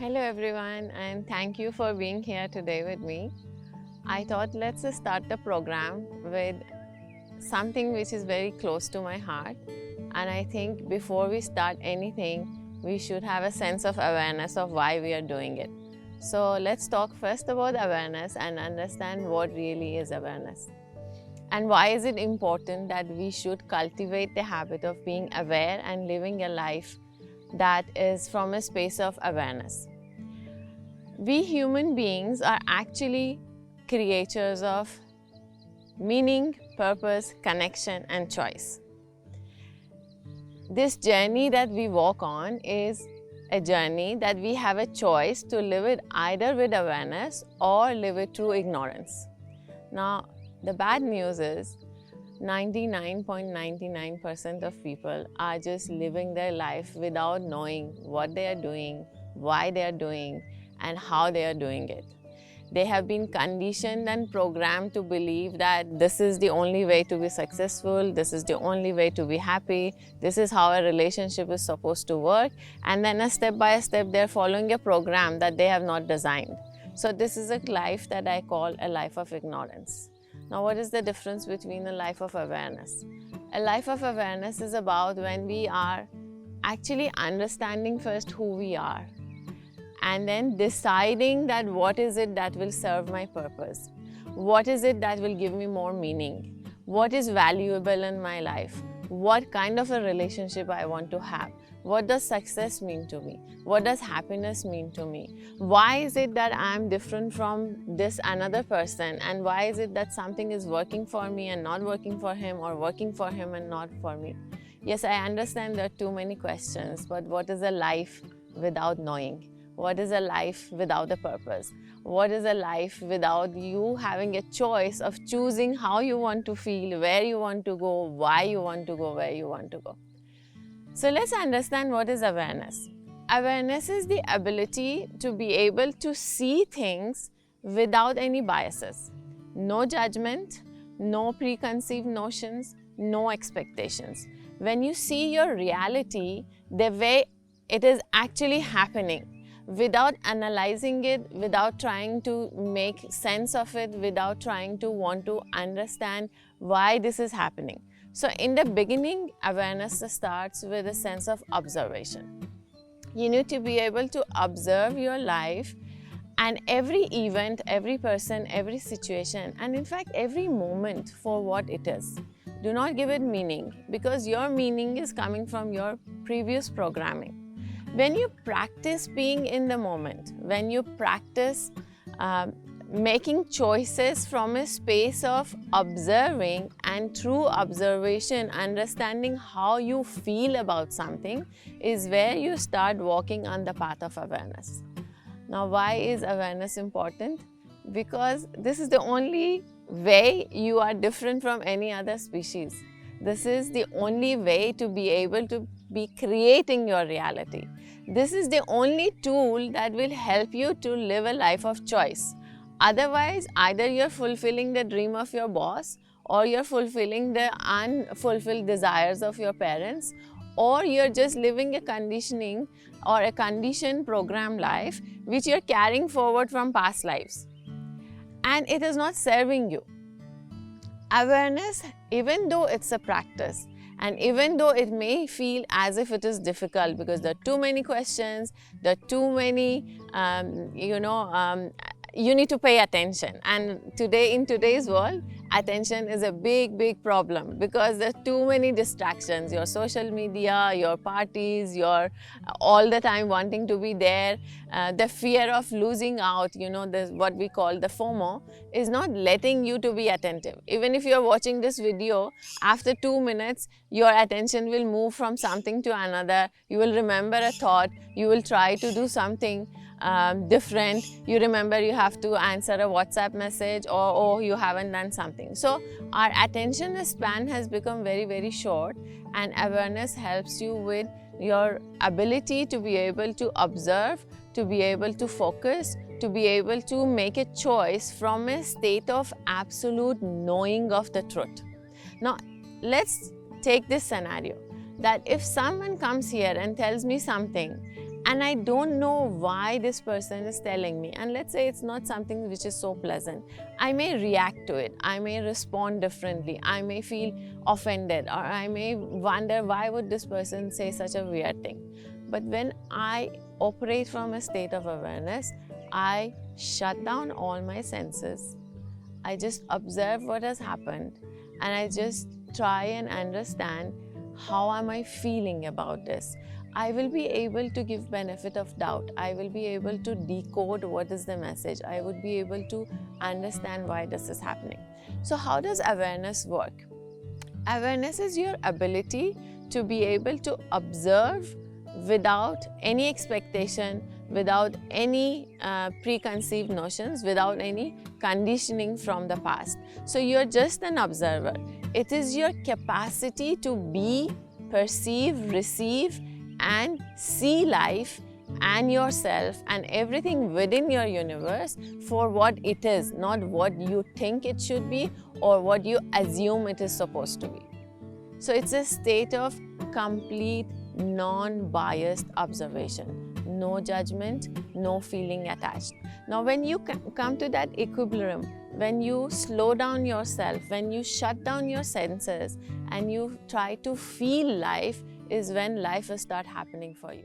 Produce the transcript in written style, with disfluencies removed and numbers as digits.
Hello everyone, and thank you for being here today with me. I thought let's just start the program with something which is very close to my heart, and I think before we start anything we should have a sense of awareness of why we are doing it. So let's talk first about awareness and understand what really is awareness. And why is it important that we should cultivate the habit of being aware and living a life that is from a space of awareness. We human beings are actually creatures of meaning, purpose, connection, and choice. This journey that we walk on is a journey that we have a choice to live it either with awareness or live it through ignorance. Now, the bad news is 99.99% of people are just living their life without knowing what they are doing, why they are doing, and how they are doing it. They have been conditioned and programmed to believe that this is the only way to be successful, this is the only way to be happy, this is how a relationship is supposed to work, and then step by step they're following a program that they have not designed. So this is a life that I call a life of ignorance. Now, what is the difference between a life of awareness? A life of awareness is about when we are actually understanding first who we are and then deciding that what is it that will serve my purpose, what is it that will give me more meaning, what is valuable in my life, what kind of a relationship I want to have, what does success mean to me, what does happiness mean to me, why is it that I'm different from this another person, and why is it that something is working for me and not working for him, or working for him and not for me. Yes, I understand there are too many questions, but what is a life without knowing? What is a life without a purpose? What is a life without you having a choice of choosing how you want to feel, where you want to go, why you want to go, where you want to go? So let's understand what is awareness. Awareness is the ability to be able to see things without any biases. No judgment, no preconceived notions, no expectations. When you see your reality the way it is actually happening, without analyzing it, without trying to make sense of it, without trying to want to understand why this is happening. So in the beginning, awareness starts with a sense of observation. You need to be able to observe your life and every event, every person, every situation, and in fact every moment for what it is. Do not give it meaning, because your meaning is coming from your previous programming. When you practice being in the moment, when you practice making choices from a space of observing, and through observation understanding how you feel about something, is where you start walking on the path of awareness. Now, why is awareness important? Because this is the only way you are different from any other species. This is the only way to be able to be creating your reality. This is the only tool that will help you to live a life of choice. Otherwise, either you're fulfilling the dream of your boss, or you're fulfilling the unfulfilled desires of your parents, or you're just living a conditioning or a conditioned program life which you're carrying forward from past lives. And it is not serving you. Awareness, even though it's a practice, and even though it may feel as if it is difficult because there are too many questions, there are too many, you need to pay attention. And today, in today's world, attention is a big problem because there are too many distractions. Your social media, your parties, your all the time wanting to be there, the fear of losing out, what we call the FOMO, is not letting you to be attentive. Even if you are watching this video, after 2 minutes, your attention will move from something to another. You will remember a thought, you will try to do something different. You remember you have to answer a WhatsApp message, or you haven't done something. So our attention span has become very short, and awareness helps you with your ability to be able to observe, to be able to focus, to be able to make a choice from a state of absolute knowing of the truth. Now let's take this scenario, that if someone comes here and tells me something and I don't know why this person is telling me, and let's say it's not something which is so pleasant, I may react to it, I may respond differently, I may feel offended, or I may wonder why would this person say such a weird thing. But when I operate from a state of awareness, I shut down all my senses, I just observe what has happened, and I just try and understand how am I feeling about this. I will be able to give benefit of doubt. I will be able to decode what is the message. I would be able to understand why this is happening. So how does awareness work? Awareness is your ability to be able to observe without any expectation, without any preconceived notions, without any conditioning from the past. So you're just an observer. It is your capacity to be, perceive, receive, and see life and yourself and everything within your universe for what it is, not what you think it should be or what you assume it is supposed to be. So it's a state of complete non-biased observation, no judgment, no feeling attached. Now when you come to that equilibrium, when you slow down yourself, when you shut down your senses and you try to feel life, is when life will start happening for you.